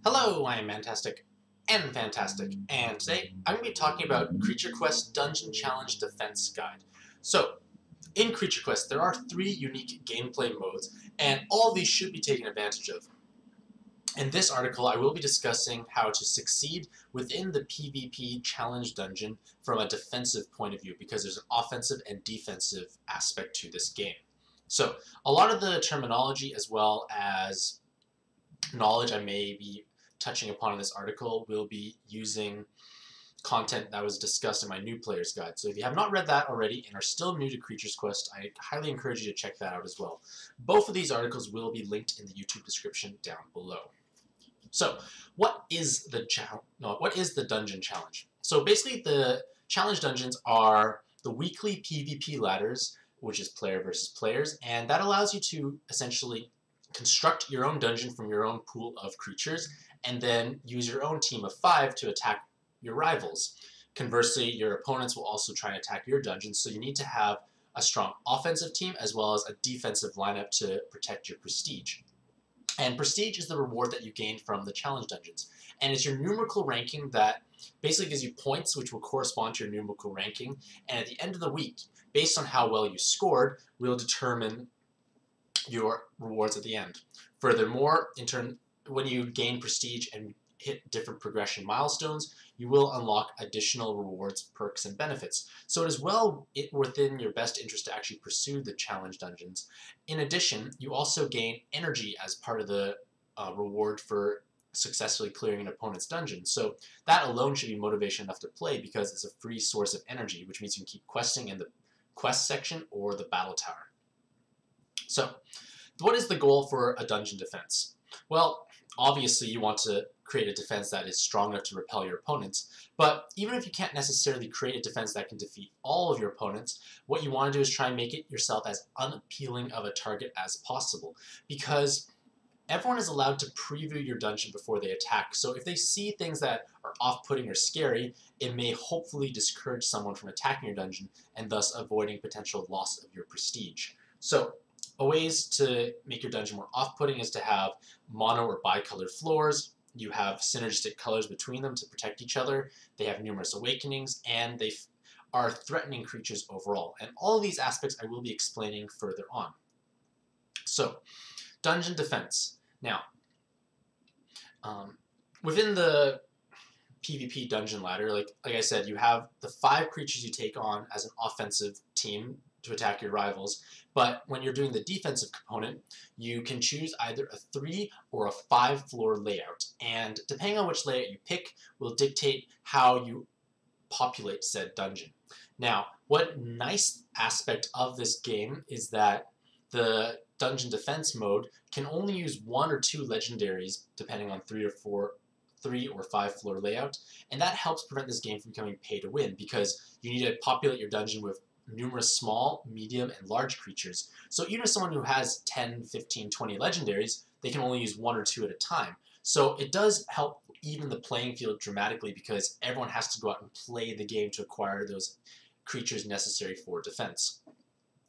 Hello, I am Mantastic and Fantastic, and today I'm going to be talking about Creature Quest Dungeon Challenge Defense Guide. So, in Creature Quest, there are 3 unique gameplay modes, and all of these should be taken advantage of. In this article, I will be discussing how to succeed within the PvP challenge dungeon from a defensive point of view, because there's an offensive and defensive aspect to this game. So, a lot of the terminology as well as knowledge I may be touching upon in this article will be using content that was discussed in my new player's guide. So if you have not read that already and are still new to Creatures Quest, I highly encourage you to check that out as well. Both of these articles will be linked in the YouTube description down below. So what is the dungeon challenge? So basically the challenge dungeons are the weekly PvP ladders, which is player versus players, and that allows you to essentially construct your own dungeon from your own pool of creatures, and then use your own team of 5 to attack your rivals. Conversely, your opponents will also try and attack your dungeon, so you need to have a strong offensive team as well as a defensive lineup to protect your prestige. And prestige is the reward that you gain from the challenge dungeons. And it's your numerical ranking that basically gives you points which will correspond to your numerical ranking. And at the end of the week, based on how well you scored, will determine your rewards at the end. Furthermore, when you gain prestige and hit different progression milestones, you will unlock additional rewards, perks, and benefits. So it is within your best interest to actually pursue the challenge dungeons. In addition, you also gain energy as part of the reward for successfully clearing an opponent's dungeon. So that alone should be motivation enough to play, because it's a free source of energy, which means you can keep questing in the quest section or the battle tower. So, what is the goal for a dungeon defense? Well, obviously you want to create a defense that is strong enough to repel your opponents, but even if you can't necessarily create a defense that can defeat all of your opponents, what you want to do is try and make it yourself as unappealing of a target as possible, because everyone is allowed to preview your dungeon before they attack. So if they see things that are off-putting or scary, it may hopefully discourage someone from attacking your dungeon and thus avoiding potential loss of your prestige. So ways to make your dungeon more off-putting is to have mono or bi-colored floors. You have synergistic colors between them to protect each other. They have numerous awakenings, and they are threatening creatures overall. And all of these aspects I will be explaining further on. So, dungeon defense. Now, within the PvP dungeon ladder, like I said, you have the 5 creatures you take on as an offensive team to attack your rivals, but when you're doing the defensive component, you can choose either a 3 or a 5 floor layout, and depending on which layout you pick will dictate how you populate said dungeon. Now, what nice aspect of this game is that the dungeon defense mode can only use 1 or 2 legendaries depending on 3 or 5 floor layout, and that helps prevent this game from becoming pay to win, because you need to populate your dungeon with numerous small, medium, and large creatures. So even if someone who has 10, 15, 20 legendaries, they can only use 1 or 2 at a time. So it does help even the playing field dramatically, because everyone has to go out and play the game to acquire those creatures necessary for defense.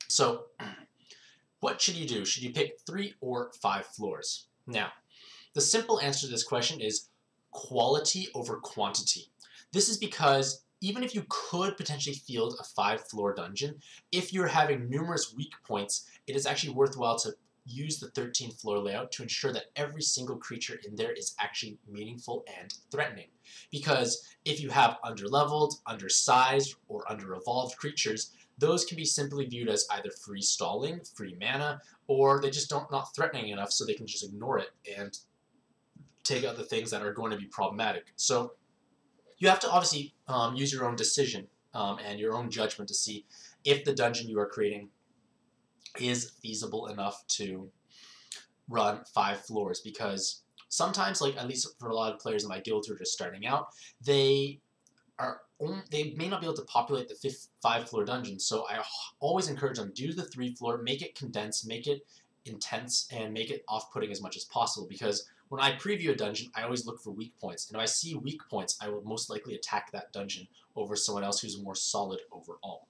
So what should you do? Should you pick 3 or 5 floors? Now, the simple answer to this question is quality over quantity. This is because even if you could potentially field a 5-floor dungeon, if you're having numerous weak points, it is actually worthwhile to use the 13-floor layout to ensure that every single creature in there is actually meaningful and threatening. Because if you have underleveled, undersized, or under-evolved creatures, those can be simply viewed as either free stalling, free mana, or they just not threatening enough, so they can just ignore it and take out the things that are going to be problematic. So you have to obviously use your own decision and your own judgment to see if the dungeon you are creating is feasible enough to run 5 floors, because sometimes, like at least for a lot of players in my guild who are just starting out, they may not be able to populate the 5-floor dungeon. So I always encourage them to do the 3-floor, make it condensed, make it intense, and make it off-putting as much as possible, because when I preview a dungeon, I always look for weak points, and if I see weak points, I will most likely attack that dungeon over someone else who's more solid overall.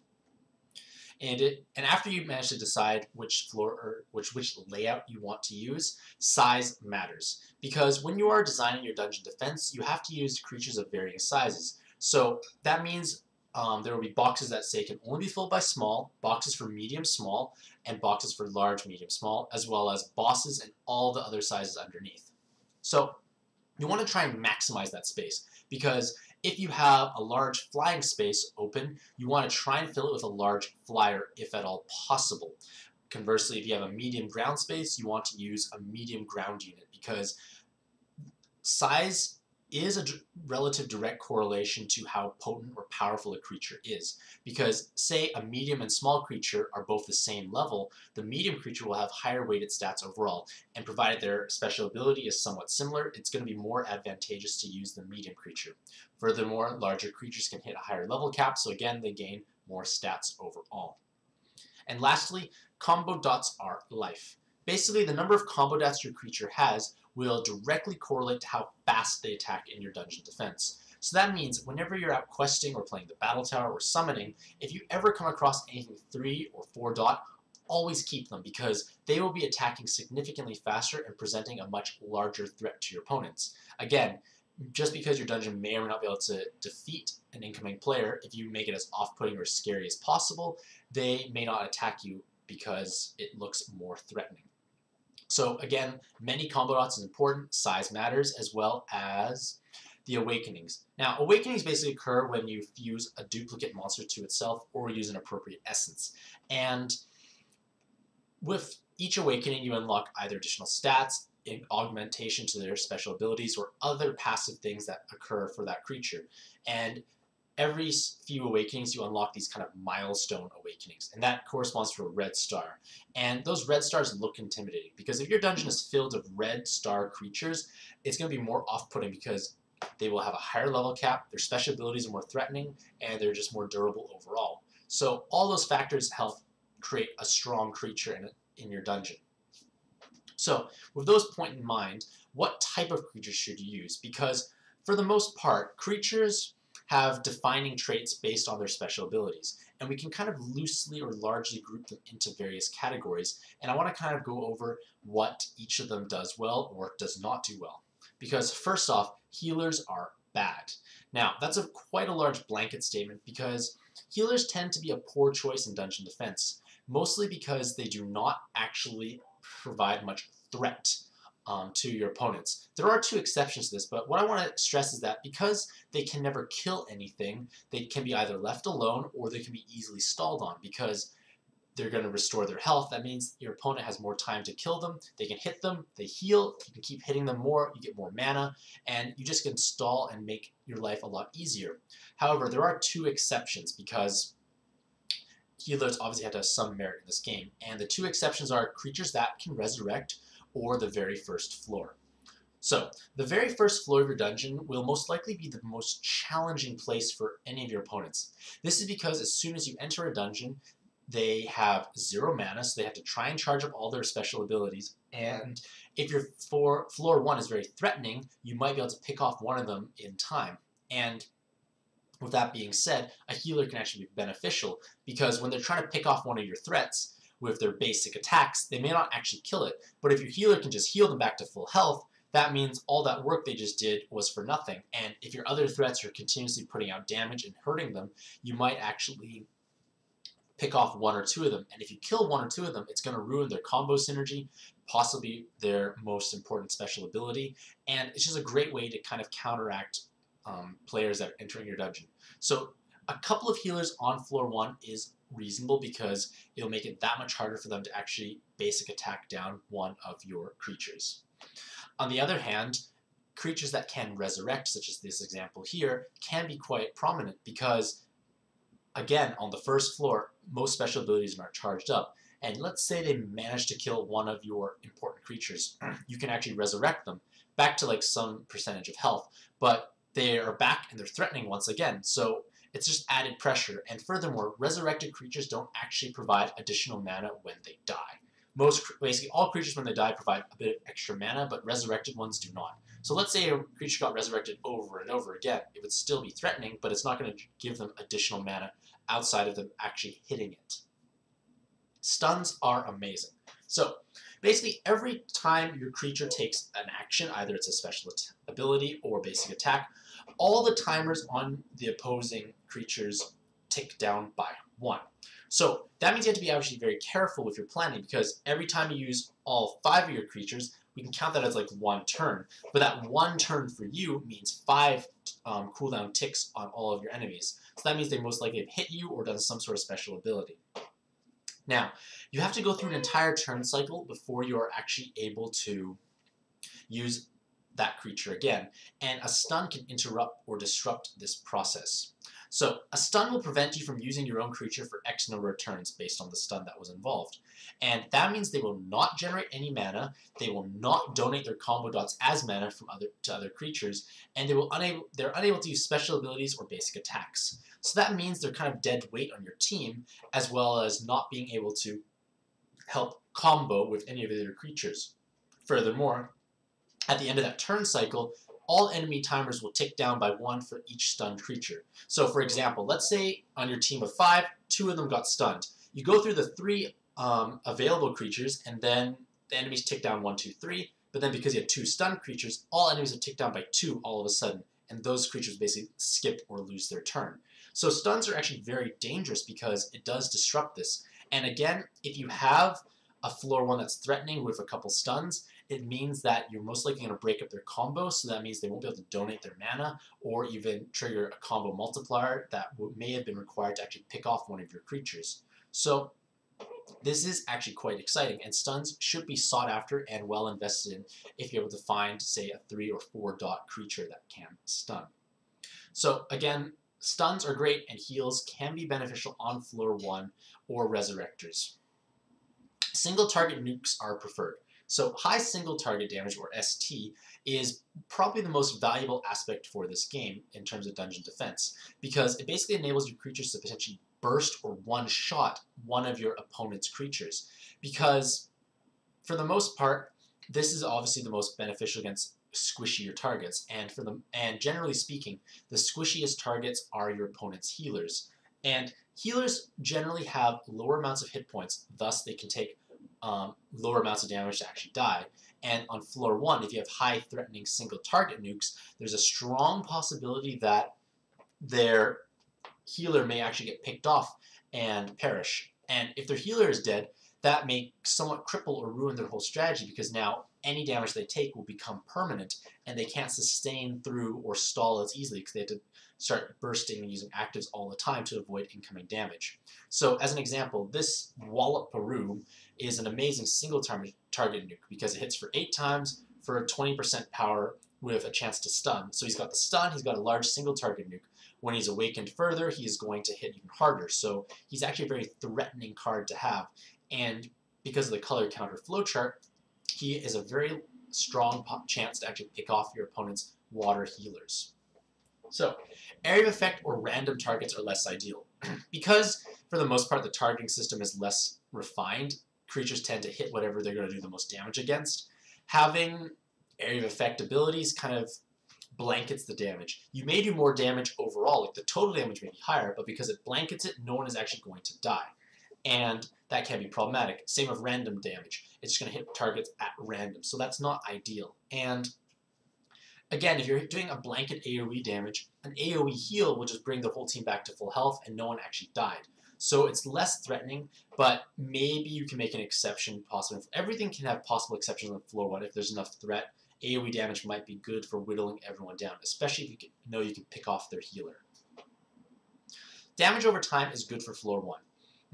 And after you manage to decide which floor or which layout you want to use, size matters. Because when you are designing your dungeon defense, you have to use creatures of varying sizes. So that means there will be boxes that say can only be filled by small, boxes for medium small, and boxes for large, medium small, as well as bosses and all the other sizes underneath. So you want to try and maximize that space, because if you have a large flying space open, you want to try and fill it with a large flyer if at all possible. Conversely, if you have a medium ground space, you want to use a medium ground unit, because size is a relative direct correlation to how potent or powerful a creature is. Because say a medium and small creature are both the same level, the medium creature will have higher weighted stats overall, and provided their special ability is somewhat similar, it's going to be more advantageous to use the medium creature. Furthermore, larger creatures can hit a higher level cap, so again they gain more stats overall. And lastly, combo dots are life. Basically, the number of combo dots your creature has will directly correlate to how fast they attack in your dungeon defense. So that means whenever you're out questing or playing the battle tower or summoning, if you ever come across anything 3 or 4 dot, always keep them, because they will be attacking significantly faster and presenting a much larger threat to your opponents. Again, just because your dungeon may or may not be able to defeat an incoming player, if you make it as off-putting or scary as possible, they may not attack you because it looks more threatening. So again, many combo dots is important, size matters, as well as the awakenings. Now, awakenings basically occur when you fuse a duplicate monster to itself or use an appropriate essence. And with each awakening, you unlock either additional stats, augmentation to their special abilities, or other passive things that occur for that creature. And every few awakenings, you unlock these kind of milestone awakenings, and that corresponds to a red star. And those red stars look intimidating, because if your dungeon is filled with red star creatures, it's going to be more off-putting because they will have a higher level cap, their special abilities are more threatening, and they're just more durable overall. So all those factors help create a strong creature in your dungeon. So with those points in mind, what type of creatures should you use? Because for the most part, creatures have defining traits based on their special abilities, and we can kind of loosely or largely group them into various categories, and I want to kind of go over what each of them does well or does not do well. Because first off, healers are bad. Now, that's quite a large blanket statement, because healers tend to be a poor choice in dungeon defense, mostly because they do not actually provide much threat to your opponents. There are 2 exceptions to this, but what I want to stress is that because they can never kill anything, they can be either left alone or they can be easily stalled on, because they're going to restore their health. That means your opponent has more time to kill them, they can hit them, they heal, you can keep hitting them more, you get more mana, and you just can stall and make your life a lot easier. However, there are 2 exceptions, because healers obviously have to have some merit in this game, and the 2 exceptions are creatures that can resurrect or the very first floor. So, the very first floor of your dungeon will most likely be the most challenging place for any of your opponents. This is because as soon as you enter a dungeon, they have 0 mana, so they have to try and charge up all their special abilities, and if your floor 1 is very threatening, you might be able to pick off one of them in time. And with that being said, a healer can actually be beneficial, because when they're trying to pick off one of your threats with their basic attacks, they may not actually kill it, but if your healer can just heal them back to full health, that means all that work they just did was for nothing. And if your other threats are continuously putting out damage and hurting them, you might actually pick off 1 or 2 of them. And if you kill 1 or 2 of them, it's going to ruin their combo synergy, possibly their most important special ability, and it's just a great way to kind of counteract players that are entering your dungeon. So a couple of healers on floor 1 is reasonable, because it'll make it that much harder for them to actually basic attack down one of your creatures. On the other hand, creatures that can resurrect, such as this example here, can be quite prominent, because again, on the first floor, most special abilities are not charged up, and let's say they manage to kill one of your important creatures. You can actually resurrect them back to like some percentage of health, but they are back and they're threatening once again, so it's just added pressure. And furthermore, resurrected creatures don't actually provide additional mana when they die. Basically all creatures when they die provide a bit of extra mana, but resurrected ones do not. So let's say a creature got resurrected over and over again, it would still be threatening, but it's not going to give them additional mana outside of them actually hitting it. Stuns are amazing. So basically every time your creature takes an action, either it's a special ability or basic attack, all the timers on the opposing creatures tick down by 1. So that means you have to be actually very careful with your planning, because every time you use all 5 of your creatures, we can count that as like 1 turn. But that 1 turn for you means 5 cooldown ticks on all of your enemies. So that means they most likely have hit you or done some sort of special ability. Now, you have to go through an entire turn cycle before you are actually able to use that creature again, and a stun can interrupt or disrupt this process. So a stun will prevent you from using your own creature for X number of turns based on the stun that was involved. And that means they will not generate any mana, they will not donate their combo dots as mana to other creatures, and they're unable to use special abilities or basic attacks. So that means they're kind of dead weight on your team, as well as not being able to help combo with any of the other creatures. Furthermore, at the end of that turn cycle, all enemy timers will tick down by 1 for each stunned creature. So for example, let's say on your team of 5, 2 of them got stunned. You go through the 3 available creatures, and then the enemies tick down 1, 2, 3, but then because you had 2 stunned creatures, all enemies will tick down by 2 all of a sudden, and those creatures basically skip or lose their turn. So stuns are actually very dangerous because it does disrupt this. And again, if you have a floor 1 that's threatening with a couple stuns, it means that you're most likely going to break up their combo, so that means they won't be able to donate their mana or even trigger a combo multiplier that may have been required to actually pick off one of your creatures. So this is actually quite exciting, and stuns should be sought after and well invested in if you're able to find, say, a 3 or 4 dot creature that can stun. So again, stuns are great, and heals can be beneficial on floor 1 or resurrectors. Single target nukes are preferred. So high single target damage, or ST, is probably the most valuable aspect for this game in terms of dungeon defense, because it basically enables your creatures to potentially burst or one-shot one of your opponent's creatures. Because for the most part, this is obviously the most beneficial against squishier targets, and generally speaking, the squishiest targets are your opponent's healers. And healers generally have lower amounts of hit points, thus they can take lower amounts of damage to actually die. And on floor 1, if you have high threatening single target nukes, there's a strong possibility that their healer may actually get picked off and perish. And if their healer is dead, that may somewhat cripple or ruin their whole strategy, because now any damage they take will become permanent, and they can't sustain through or stall as easily because they have to start bursting and using actives all the time to avoid incoming damage. So as an example, this Wallop Peru is an amazing single target nuke because it hits for 8 times for a 20% power with a chance to stun. So he's got the stun, he's got a large single target nuke. When he's awakened further, he's going to hit even harder. So he's actually a very threatening card to have. And because of the color counter flowchart, he is a very strong chance to actually pick off your opponent's water healers. So, area of effect or random targets are less ideal. Because, for the most part, the targeting system is less refined, creatures tend to hit whatever they're going to do the most damage against. Having area of effect abilities kind of blankets the damage. You may do more damage overall, like the total damage may be higher, but because it blankets it, no one is actually going to die. And that can be problematic. Same with random damage. It's going to hit targets at random, so that's not ideal. And again, if you're doing a blanket AoE damage, an AoE heal will just bring the whole team back to full health and no one actually died. So it's less threatening, but maybe you can make an exception possible. Everything can have possible exceptions on floor 1 if there's enough threat. AoE damage might be good for whittling everyone down, especially if you know you can pick off their healer. Damage over time is good for floor 1.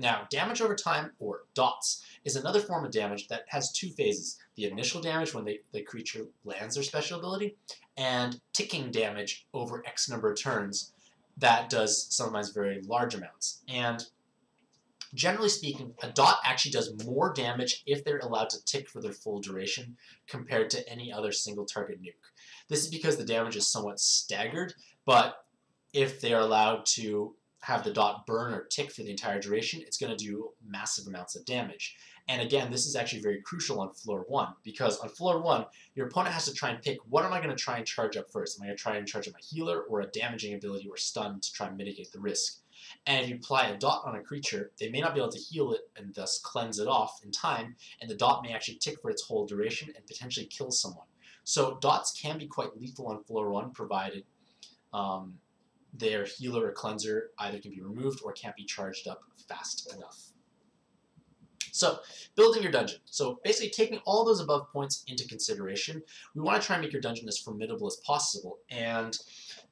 Now, damage over time, or dots, is another form of damage that has 2 phases. The initial damage when the creature lands their special ability, and ticking damage over X number of turns that does sometimes very large amounts. And generally speaking, a dot actually does more damage if they're allowed to tick for their full duration compared to any other single target nuke. This is because the damage is somewhat staggered, but if they are allowed to have the dot burn or tick for the entire duration, it's going to do massive amounts of damage. And again, this is actually very crucial on floor 1, because on floor 1, your opponent has to try and pick, what am I going to try and charge up first? Am I going to try and charge up my healer or a damaging ability or stun to try and mitigate the risk? And if you apply a dot on a creature, they may not be able to heal it and thus cleanse it off in time, and the dot may actually tick for its whole duration and potentially kill someone. So dots can be quite lethal on floor 1, provided their healer or cleanser either can be removed or can't be charged up fast enough. So, building your dungeon. So basically taking all those above points into consideration, we want to try and make your dungeon as formidable as possible, and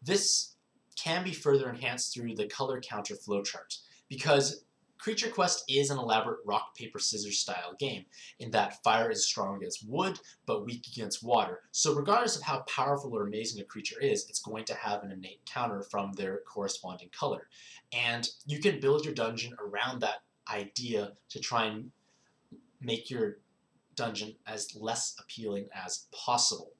this can be further enhanced through the color counter flowchart, because Creature Quest is an elaborate rock, paper, scissors style game, in that fire is strong against wood, but weak against water. So regardless of how powerful or amazing a creature is, it's going to have an innate counter from their corresponding color. And you can build your dungeon around that idea to try and make your dungeon as less appealing as possible.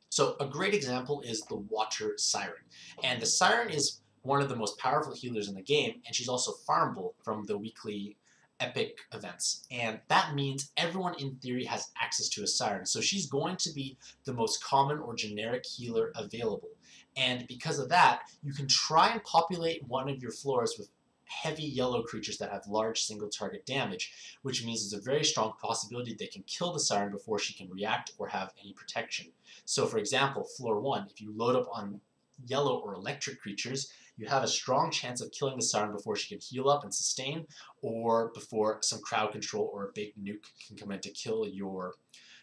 So a great example is the Water Siren. And the Siren is one of the most powerful healers in the game, and she's also farmable from the weekly epic events. And that means everyone in theory has access to a Siren. So she's going to be the most common or generic healer available. And because of that, you can try and populate one of your floors with heavy yellow creatures that have large single target damage, which means there's a very strong possibility they can kill the Siren before she can react or have any protection. So for example, floor 1, if you load up on yellow or electric creatures, you have a strong chance of killing the Siren before she can heal up and sustain, or before some crowd control or a big nuke can come in to kill your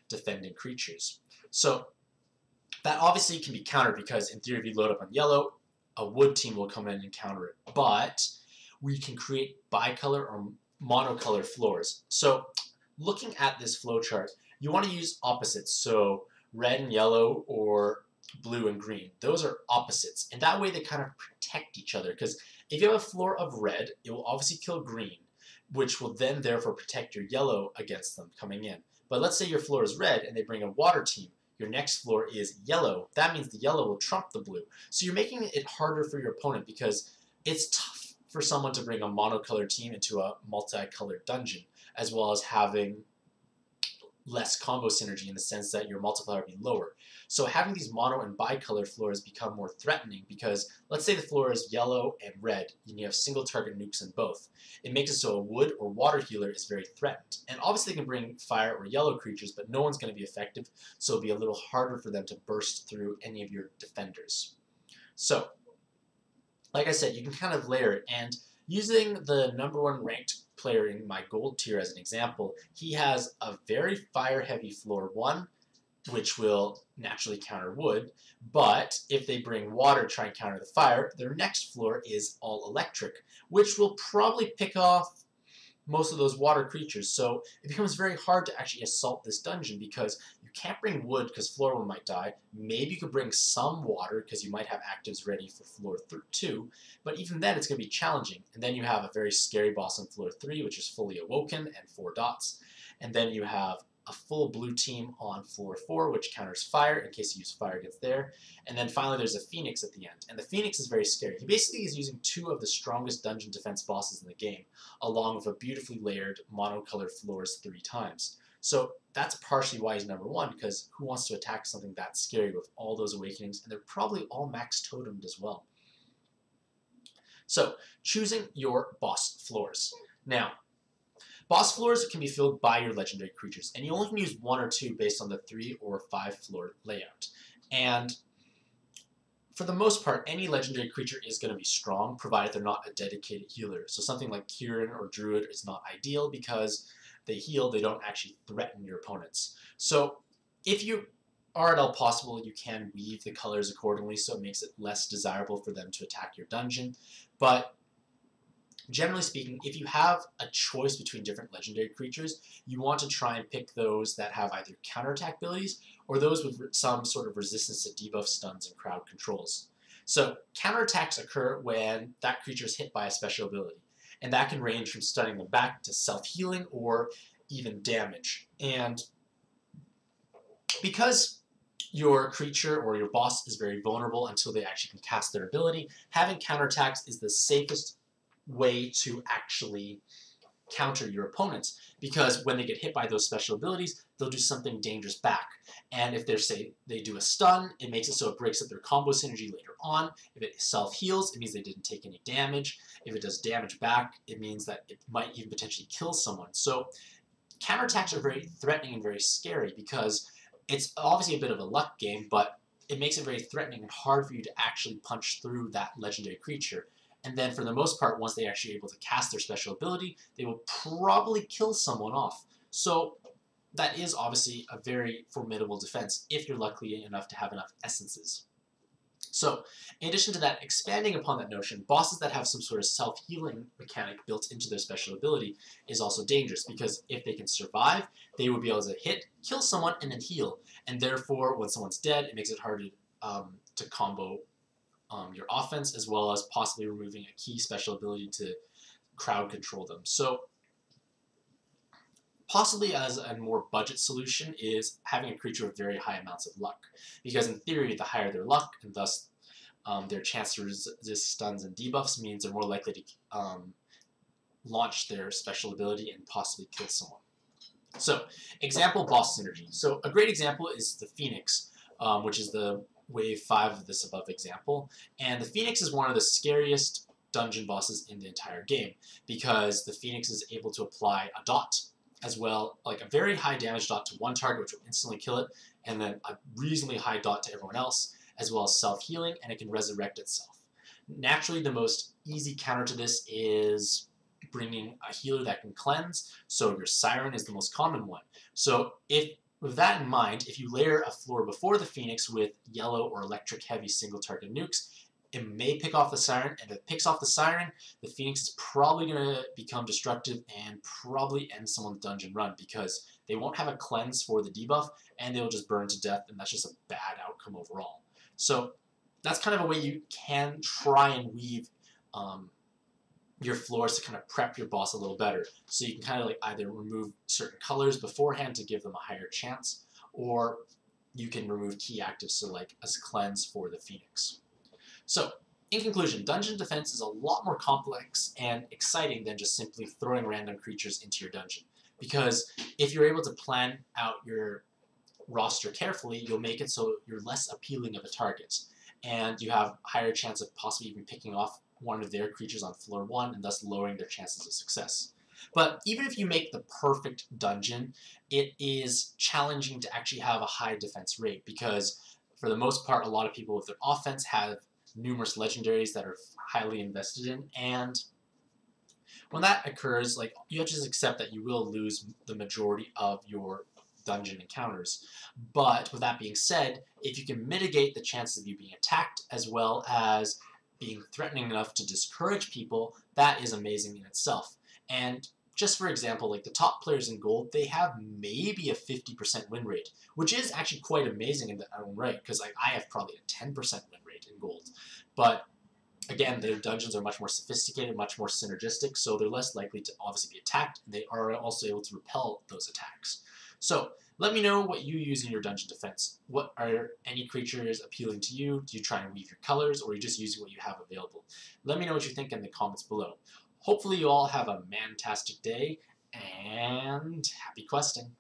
defending creatures. So that obviously can be countered, because in theory if you load up on yellow, a wood team will come in and counter it. But we can create bicolor or monocolor floors. So looking at this flowchart, you want to use opposites. So red and yellow, or blue and green. Those are opposites. And that way they kind of protect each other. Because if you have a floor of red, it will obviously kill green, which will then therefore protect your yellow against them coming in. But let's say your floor is red and they bring a water team. Your next floor is yellow. That means the yellow will trump the blue. So you're making it harder for your opponent, because it's tough for someone to bring a monocolored team into a multicolored dungeon, as well as having less combo synergy in the sense that your multiplier would be lower. So having these mono and bicolor floors become more threatening, because let's say the floor is yellow and red and you have single target nukes in both. It makes it so a wood or water healer is very threatened. And obviously they can bring fire or yellow creatures, but no one's going to be effective, so it'll be a little harder for them to burst through any of your defenders. So like I said, you can kind of layer it, and using the #1 ranked player in my gold tier as an example, he has a very fire-heavy floor 1, which will naturally counter wood, but if they bring water to try and counter the fire, their next floor is all electric, which will probably pick off most of those water creatures. So it becomes very hard to actually assault this dungeon, because you can't bring wood because floor 1 might die. Maybe you could bring some water because you might have actives ready for floor 2, but even then it's going to be challenging. And then you have a very scary boss on floor 3, which is fully awoken and 4 dots. And then you have a full blue team on floor 4, which counters fire in case you use fire against there. And then finally there's a Phoenix at the end. And the Phoenix is very scary. He basically is using 2 of the strongest dungeon defense bosses in the game, along with a beautifully layered monocolored floors 3 times. So that's partially why he's #1, because who wants to attack something that scary with all those awakenings, and they're probably all max totemed as well. So choosing your boss floors. Now, boss floors can be filled by your legendary creatures, and you only can use 1 or 2 based on the 3 or 5 floor layout. And for the most part, any legendary creature is going to be strong, provided they're not a dedicated healer. So something like Kieran or Druid is not ideal, because they heal, they don't actually threaten your opponents. So if you are at all possible, you can weave the colors accordingly, so it makes it less desirable for them to attack your dungeon. But generally speaking, if you have a choice between different legendary creatures, you want to try and pick those that have either counterattack abilities or those with some sort of resistance to debuff, stuns, and crowd controls. So counterattacks occur when that creature is hit by a special ability, and that can range from stunning them back to self-healing or even damage. And because your creature or your boss is very vulnerable until they actually can cast their ability, having counterattacks is the safest way to actually counter your opponents, because when they get hit by those special abilities, they'll do something dangerous back. And if they do a stun, it makes it so it breaks up their combo synergy later on. If it self-heals, it means they didn't take any damage. If it does damage back, it means that it might even potentially kill someone. So counterattacks are very threatening and very scary because it's obviously a bit of a luck game, but it makes it very threatening and hard for you to actually punch through that legendary creature. And then for the most part, once they're actually able to cast their special ability, they will probably kill someone off. So that is obviously a very formidable defense if you're lucky enough to have enough essences. So, in addition to that, expanding upon that notion, bosses that have some sort of self-healing mechanic built into their special ability is also dangerous, because if they can survive, they would be able to hit, kill someone, and then heal. And therefore, when someone's dead, it makes it harder to combo your offense, as well as possibly removing a key special ability to crowd control them. So, possibly as a more budget solution is having a creature with very high amounts of luck. Because in theory, the higher their luck, and thus their chance to resist stuns and debuffs, means they're more likely to launch their special ability and possibly kill someone. So, example boss synergy. So a great example is the Phoenix, which is the wave 5 of this above example. And the Phoenix is one of the scariest dungeon bosses in the entire game, because the Phoenix is able to apply a dot, as well, like a very high damage dot to one target, which will instantly kill it, and then a reasonably high dot to everyone else, as well as self-healing, and it can resurrect itself. Naturally, the most easy counter to this is bringing a healer that can cleanse, so your Siren is the most common one. So with that in mind, if you layer a floor before the Phoenix with yellow or electric heavy single target nukes, it may pick off the Siren, and if it picks off the Siren, the Phoenix is probably going to become destructive and probably end someone's dungeon run, because they won't have a cleanse for the debuff, and they'll just burn to death, and that's just a bad outcome overall. So that's kind of a way you can try and weave your floors to kind of prep your boss a little better. So you can kind of like either remove certain colors beforehand to give them a higher chance, or you can remove key actives, so like as cleanse for the Phoenix. So, in conclusion, dungeon defense is a lot more complex and exciting than just simply throwing random creatures into your dungeon. Because if you're able to plan out your roster carefully, you'll make it so you're less appealing of a target. And you have a higher chance of possibly even picking off one of their creatures on floor 1, and thus lowering their chances of success. But even if you make the perfect dungeon, it is challenging to actually have a high defense rate, because for the most part, a lot of people with their offense have numerous legendaries that are highly invested in, and when that occurs, like, you have to just accept that you will lose the majority of your dungeon encounters. But with that being said, if you can mitigate the chances of you being attacked, as well as being threatening enough to discourage people, that is amazing in itself. And just for example, like the top players in gold, they have maybe a 50% win rate, which is actually quite amazing in their own right, because like I have probably a 10% win rate in gold. But again, their dungeons are much more sophisticated, much more synergistic, so they're less likely to obviously be attacked, and they are also able to repel those attacks. So let me know what you use in your dungeon defense. What are any creatures appealing to you? Do you try and weave your colors, or are you just using what you have available? Let me know what you think in the comments below. Hopefully you all have a mantastic day, and happy questing!